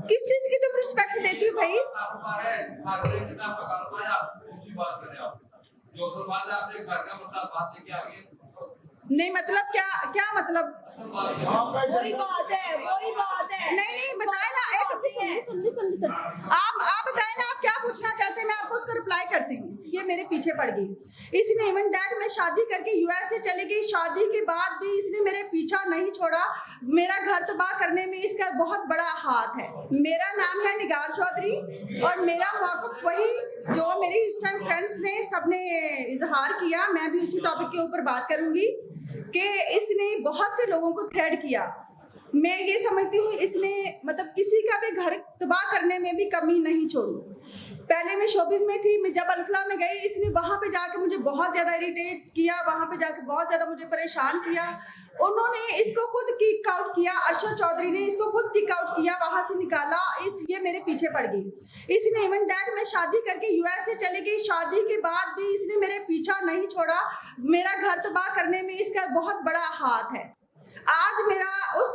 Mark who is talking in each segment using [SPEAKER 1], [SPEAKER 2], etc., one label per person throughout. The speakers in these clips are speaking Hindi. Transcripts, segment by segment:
[SPEAKER 1] किस चीज की तुम रिस्पेक्ट देती हो भाई? नहीं मतलब क्या क्या मतलब?
[SPEAKER 2] वही बात है, वही बात है।
[SPEAKER 1] नहीं बताए ना, एक लिसन। आप बताए ना, आप क्या पूछना चाहते हैं, मैं आपको उसका रिप्लाई करती हूँ। ये मेरे पीछे पड़ गई। इसने इवन दैट मैं शादी करके यूएस से चली गई, शादी के बाद भी इसने मेरे पीछा नहीं छोड़ा। मेरा घर तबाह करने में इसका बहुत बड़ा हाथ है। मेरा नाम है निगार चौधरी और मेरा मौक़िफ़ वही जो मेरी इस टाइम फ्रेंड्स ने सबने इजहार किया, मैं भी उसी टॉपिक के ऊपर बात करूंगी कि इसने बहुत से लोगों को थ्रेड किया। मैं ये समझती हूँ इसने मतलब किसी का भी घर तबाह करने में भी कमी नहीं छोड़ी। पहले मैं शोबिज़ में थी, मैं जब अल्फला में गई इसने वहाँ पे जाके मुझे बहुत ज़्यादा इरिटेट किया, वहाँ पे जाके बहुत ज़्यादा मुझे परेशान किया। उन्होंने इसको खुद किक आउट किया, अरशद चौधरी ने इसको खुद किक आउट किया, वहाँ से निकाला, ये मेरे पीछे पड़ गई। इसने इवन दैट मैं शादी करके यूएस से चली गई, शादी के बाद भी इसने मेरे पीछा नहीं छोड़ा। मेरा घर तबाह करने में इसका बहुत बड़ा हाथ है। आज मेरा उस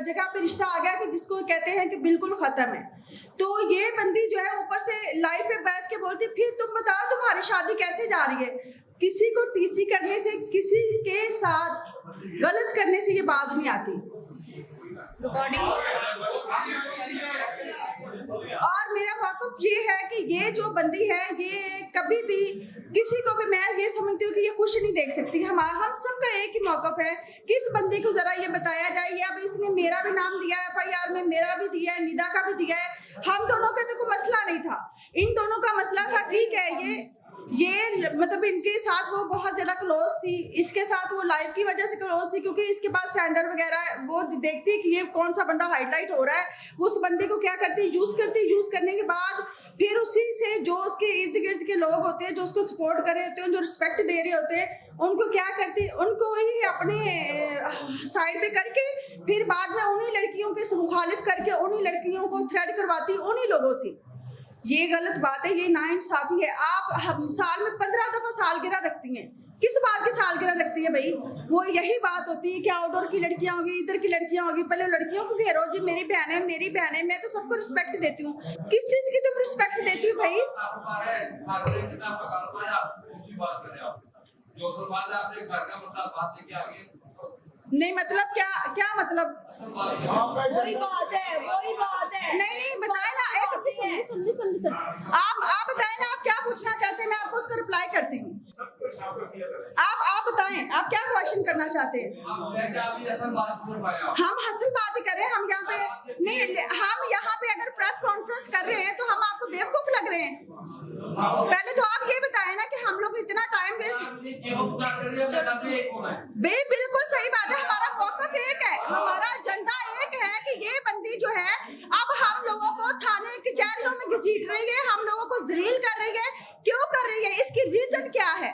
[SPEAKER 1] जगह पे रिश्ता आ गया कि जिसको कहते हैं कि बिल्कुल खत्म है। तो ये बंदी जो है ऊपर से लाइव पे बैठ के बोलती, फिर तुम बताओ तुम्हारी शादी कैसे जा रही है? किसी को टीसी करने से, किसी के साथ गलत करने से ये बात नहीं आती। और मेरा मौक़िफ़ ये है कि ये जो बंदी है ये कभी भी किसी को भी, मैं ये समझती हूँ कि ये खुश नहीं देख सकती। हम सबका एक ही मौक़िफ़ है कि इस बंदी को जरा ये बताया जाए। या अब इसने मेरा भी नाम दिया है FIR में, मेरा भी दिया है, निदा का भी दिया है। हम दोनों का तो कोई मसला नहीं था, इन दोनों का मसला था। ठीक है, ये मतलब इनके साथ वो बहुत ज्यादा क्लोज थी, इसके साथ वो लाइव की वजह से क्लोज थी क्योंकि इसके पास सैंडल वगैरह वो देखती कि ये कौन सा बंदा हाईलाइट हो रहा है, उस बंदे को क्या करती, यूज करने के बाद फिर उसी से जो उसके इर्द गिर्द के लोग होते हैं, जो उसको सपोर्ट कर रहे होते हैं, जो रिस्पेक्ट दे रहे होते हैं, उनको क्या करती, उनको ही अपने साइड पे करके फिर बाद में उन्हीं लड़कियों के मुखालिफ करके उन्हीं लड़कियों को थ्रेड करवाती उन्हीं लोगों से। ये गलत बात है, ये नाइंसाफी है। आप हम साल में 15 दफा सालगिरह रखती हैं, किस बात की सालगिरह रखती है भाई? वो यही बात होती है कि आउटडोर की लड़कियां होगी, इधर की लड़कियां होगी, पहले लड़कियों को घेरो जी, मेरी बहन है, मेरी बहन है। मैं तो सबको रिस्पेक्ट देती हूँ। किस चीज की तुम रिस्पेक्ट देती हो भाई? नहीं मतलब क्या क्या मतलब?
[SPEAKER 2] वही बात है, वही बात है।
[SPEAKER 1] नहीं बताए ना, एक लिसन। आप बताए ना, आप क्या पूछना चाहते हैं, मैं आपको उसका रिप्लाई करती हूँ। आप बताएं, आप क्या क्वेश्चन करना चाहते हैं? हम हसल बात करें, हम यहाँ पे नहीं, हम यहाँ पे अगर प्रेस कॉन्फ्रेंस कर रहे हैं तो हम आपको बेवकूफ लग रहे हैं? पहले तो आप ये बताएं ना कि हम लोग इतना टाइम वेस्ट। बिल्कुल सही बात है, हमारा मौक़िफ़ एक है, हमारा एजेंडा एक है कि ये बंदी जो है अब हम लोगों को थाने कचहरियों में घसीट रही है, हम लोगों को जलील कर रही है। क्यों कर रही है? इसकी रीजन क्या है?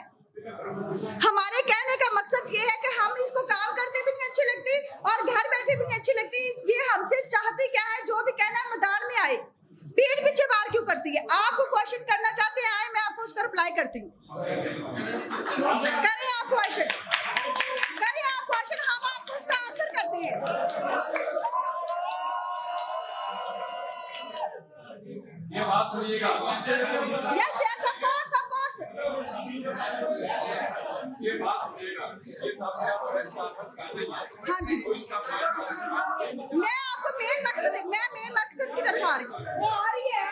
[SPEAKER 1] हमारे कहने का मकसद ये है कि हम इसको काम करते भी नहीं अच्छी लगती और घर बैठे भी नहीं अच्छी लगती। ये हमसे चाहती क्या है? जो भी कहना है मैदान में आए, पीठ पीछे वार क्यों करती है? आपको क्वेश्चन करना चाहते हैं, आए, मैं आपको उसका रिप्लाई करती हूँ। करें आप क्वेश्चन, हम आपको उसका आंसर करते हैं।
[SPEAKER 3] ये बात सुनिएगा।
[SPEAKER 1] Yes of course.
[SPEAKER 3] ये बात सुनिएगा, ये तब से आप प्रेस कॉन्फ्रेंस कर रही हैं।
[SPEAKER 1] हाँ जी, मैं आपको मेन मकसद की तरफ आ रही हूँ।
[SPEAKER 2] वो आ रही है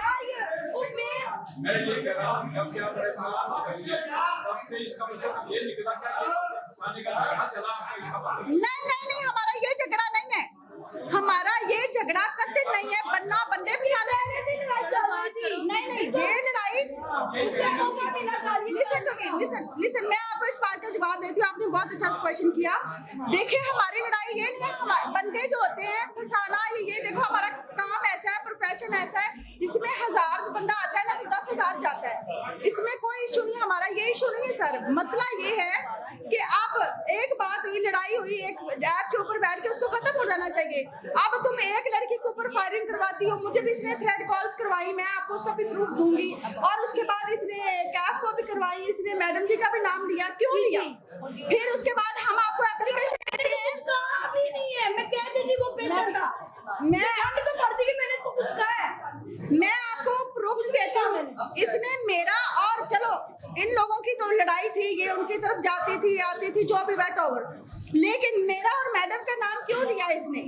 [SPEAKER 3] मैं ये कह रहा हूँ जब से आप प्रेस कॉन्फ्रेंस कर रही हैं तब से इसका मतलब ये निकला क्या शादी का झगड़ा चला आपको इसका मतलब?
[SPEAKER 1] नहीं, हमारा ये झगड़ा नहीं है, हमारा ये झगड़ा कतई नहीं है। बन्ना बंदे फसाने नहीं, ये लड़ाई। लिसन, मैं आपको इस बात का जवाब देती हूँ। आपने बहुत अच्छा क्वेश्चन किया। देखिए, हमारी लड़ाई ये नहीं है, हमारे बंदे जो होते हैं फसाना, ये देखो हमारा काम ऐसा है, प्रोफेशन ऐसा है, इसमें 1000 बंदा आता है ना तो 10,000 जाता है, इसमें कोई इशू नहीं। हमारा ये इशू नहीं है सर। मसला ये है कि अब एक बात हुई, लड़ाई हुई, एक ऐप के ऊपर बैठ के उसको खत्म हो जाना चाहिए। अब तुम एक लड़की के ऊपर फायरिंग करवाती हो, मुझे भी इसने थ्रेड कॉल्स करवाई, मैं आपको उसका भी प्रूफ दूंगी, और उसके बाद इसने कैफ को भी करवाई, इसने मैडम जी का भी नाम लिया। क्यों लिया? फिर उसके बाद हम आपको एप्लीकेशन देते हैं।
[SPEAKER 2] काम ही नहीं है, मैं कह देती वो बेहतर था।
[SPEAKER 1] मैं
[SPEAKER 2] तो पढ़ती कि मैंने इसको कुछ
[SPEAKER 1] जाती थी आती थी जो भी वेट ओवर, लेकिन मेरा और मैडम का नाम क्यों लिया इसने?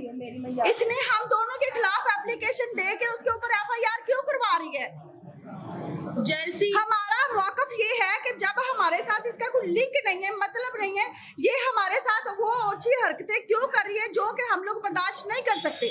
[SPEAKER 1] इसने हम दोनों के खिलाफ एप्लीकेशन दे के उसके ऊपर FIR क्यों करवा रही है?
[SPEAKER 2] जेलसी।
[SPEAKER 1] हमारा मौकफ ये है कि जब हमारे साथ इसका कोई लिंक नहीं है, मतलब नहीं है, ये हमारे साथ वो अच्छी हरकतें क्यों कर रही है जो कि हम लोग बर्दाश्त नहीं कर सकते।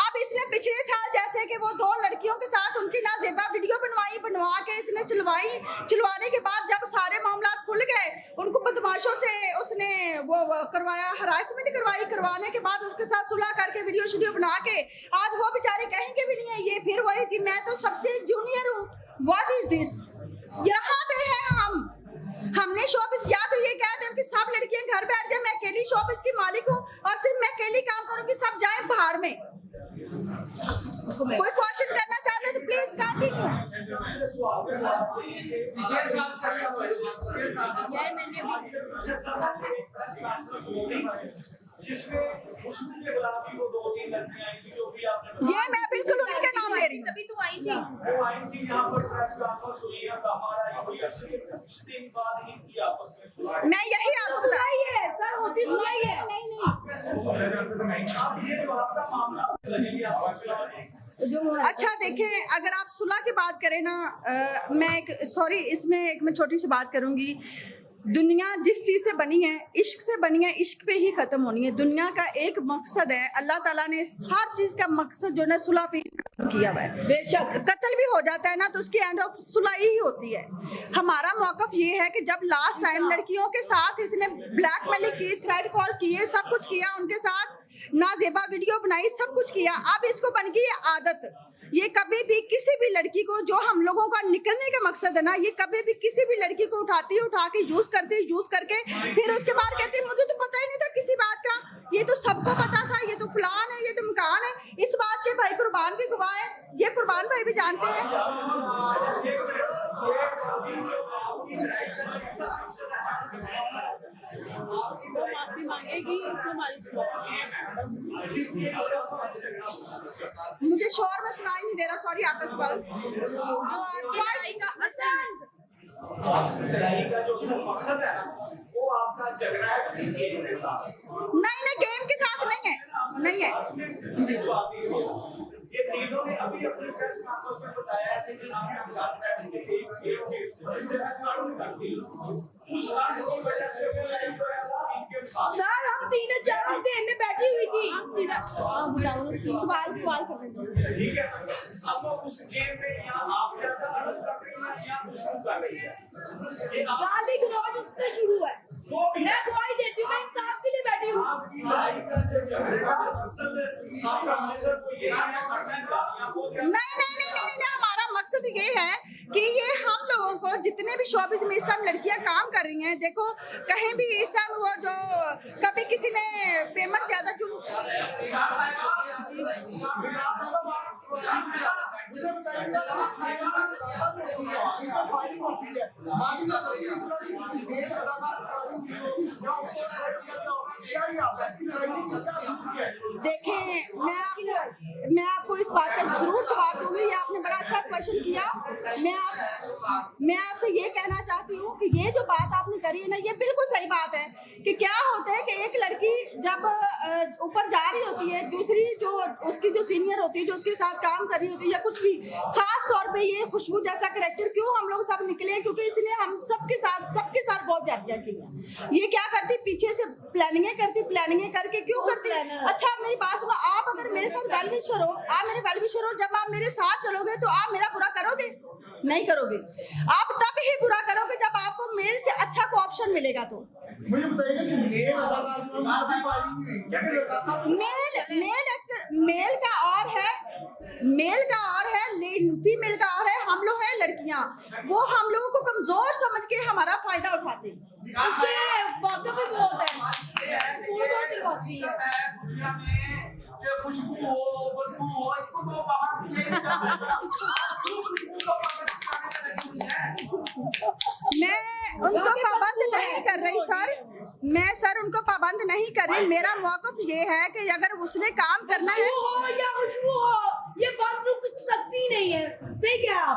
[SPEAKER 1] अब इसने पिछले साल जैसे कि वो 2 लड़कियों के साथ उनकी नाजेबा वीडियो बनवा के इसने चलवाने के बाद जब सारे मामला खुल गए, उनको बदमाशों से उसने वो करवाया, हरासमेंट करवाने के बाद उसके साथ सुलह करके वीडियो बना के आज वो बेचारे कहेंगे भी नहीं है, ये फिर वही कि मैं तो सबसे जूनियर हूँ। What is this? यहाँ पे है हमने शोबिस, या तो ये कह दें कि सब लड़कियां घर बैठ जाए, मैं अकेली शोबिस की मालिक हूँ और सिर्फ मैं अकेली काम करूंगी, सब जाए भाड़ में। कोई क्वेश्चन करना चाहते हैं तो प्लीज कंटिन्यू।
[SPEAKER 2] यार मैंने
[SPEAKER 4] जिसमें खुशबू के खिलाफ भी वो 2-3 लड़कियां आई थी जो भी आपने
[SPEAKER 1] ये मैं बिल्कुल उन्हीं का नाम ले रही हूँ।
[SPEAKER 2] तभी तो आई थी।
[SPEAKER 4] वो आई थी यहाँ पर प्रेस कॉन्फ्रेंस हुई है, हमारा आई हुई है, सिर्फ कुछ दिन बाद ही की आपस में सुनाई।
[SPEAKER 1] मैं यही आपको बता
[SPEAKER 2] है सर, होती नहीं है।
[SPEAKER 1] नहीं
[SPEAKER 4] आप कैसे अब ये जो आपका मामला लगेगी आप
[SPEAKER 1] अच्छा देखें, अगर आप सुलह की बात करें ना, इसमें एक मैं छोटी सी बात करूंगी। दुनिया जिस चीज से बनी है, इश्क से बनी है, इश्क पे ही खत्म होनी है। दुनिया का एक मकसद है, अल्लाह ताला ने हर चीज का मकसद जो है सुलह पे किया हुआ है। बेशक कत्ल भी हो जाता है ना तो उसकी एंड ऑफ सुलह ही होती है। हमारा मौकफ ये है कि जब लास्ट टाइम लड़कियों के साथ इसने ब्लैकमेलिंग की, थ्रेड कॉल किए, सब कुछ किया, उनके साथ नाजेबा वीडियो बनाई, सब कुछ किया, अब इसको बन गई आदत। ये कभी भी किसी भी लड़की को, जो हम लोगों का निकलने का मकसद है ना, ये कभी भी किसी भी लड़की को उठा के यूज करके फिर उसके बाद कहती है मुझे तो पता ही नहीं था किसी बात का, ये तो सबको पता था, ये तो फलान है, ये ढमकान है। इस बात के भाई कुर्बान भी गवाह है, ये कुर्बान भाई भी जानते हैं।
[SPEAKER 2] माफी मांगेगी
[SPEAKER 1] मुझे शोर में सुनाई नहीं दे रहा, सॉरी आपका सवाल।
[SPEAKER 2] जो आपकी लड़ाई का असर
[SPEAKER 4] लड़ाई का जो मकसद है वो आपका झगड़ा है किसी गेम के साथ।
[SPEAKER 1] नहीं, गेम के साथ नहीं है।
[SPEAKER 4] ये तीनों ने अभी अपने प्रेस कॉन्फ्रेंस में बताया है कि आपके साथ बैठने के इससे मैं कानून करती हूँ उस अर्थ की वजह से वो इनके साथ
[SPEAKER 2] सर हम 3-4 हफ्ते में बैठी हुई थी। सवाल कर रहे
[SPEAKER 4] ठीक है। अब वो उस गेम में या आप ज्यादा अलग कर रही हैं या कुछ शुरू कर रही है। ये
[SPEAKER 2] गाली गलौज उससे शुरू है।
[SPEAKER 4] जो भी
[SPEAKER 2] मैं गवाही देती हूँ, मैं इंसाफ के लिए बैठी हूँ।
[SPEAKER 4] आपकी लड़ाई का जो झगड़ा आपका मकसद तो ये है करने का या वो
[SPEAKER 1] नहीं, हमारा मकसद ये है कि ये हम लोगों को जितने भी शोबिस में इस टाइम लड़कियां काम कर रही हैं, देखो कहीं भी इस टाइम वो जो कभी किसी ने पेमेंट ज्यादा देखें, मैं आपको इस बात का जरूर जवाब दूंगी। ये आपने बड़ा अच्छा क्वेश्चन किया। मैं आपसे ये कहना चाहती हूँ कि ये जो बात आपने करी है ना, ये बिल्कुल सही बात है कि क्या होता है कि एक लड़की जब ऊपर जा रही होती है, दूसरी जो उसकी जो सीनियर होती है, जो उसके साथ काम कर रही होती है या कुछ भी, खास तौर पे ये खुशबू जैसा कैरेक्टर क्यों हम लोग सब निकले, क्योंकि इसने हम सबके साथ बहुत ज्यादा की है। ये क्या करती, पीछे से प्लानिंग करके क्यों करती है? अच्छा मेरी बात सुनो, आप अगर मेरे साथ वेल विशर हो, आप मेरे वेल विशर हो, जब आप मेरे साथ चलोगे तो आप मेरा बुरा करोगे? नहीं करोगे। आप तब ही बुरा करोगे जब आपको मेरे से अच्छा को ऑप्शन मिलेगा। तो
[SPEAKER 5] मुझे बताइएगा कि मेल
[SPEAKER 1] का और है फीमेल का और है। हम लोग हैं लड़कियां, वो हम लोगों को कमजोर समझ के हमारा फायदा उठाते हैं।
[SPEAKER 2] बातों पे बहुत है, फूल बहुत दिलवाती है।
[SPEAKER 5] खुशबू हो, बदबू हो, इसको तो बाहर नहीं निकाल
[SPEAKER 1] मैं उनको पाबंद नहीं कर रही सर, मैं उनको पाबंद नहीं कर रही। मेरा मौकफ ये है कि अगर उसने काम करना है
[SPEAKER 2] या खुशबू हो, ये बात रुक सकती नहीं है। सही क्या?